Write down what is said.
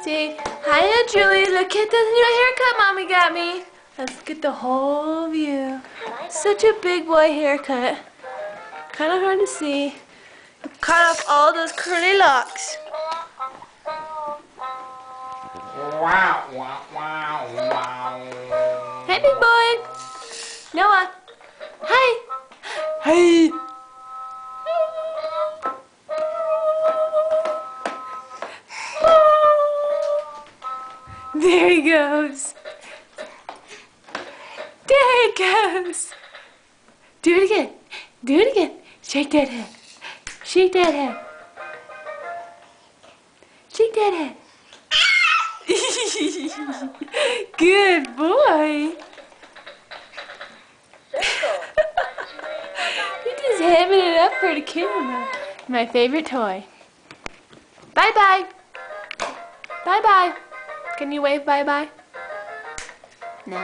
Say, hiya Julie, look at this new haircut mommy got me. Let's get the whole view. Such a big boy haircut. Kind of hard to see. Cut off all those curly locks. Wow, wow, wow, wow. Hey big boy. Noah. Hi. Hey. There he goes. There he goes. Do it again. Do it again. Shake that head. Shake that head. Shake that head. Good boy. You're just hamming it up for the camera. My favorite toy. Bye-bye. Bye-bye. Can you wave bye-bye? No.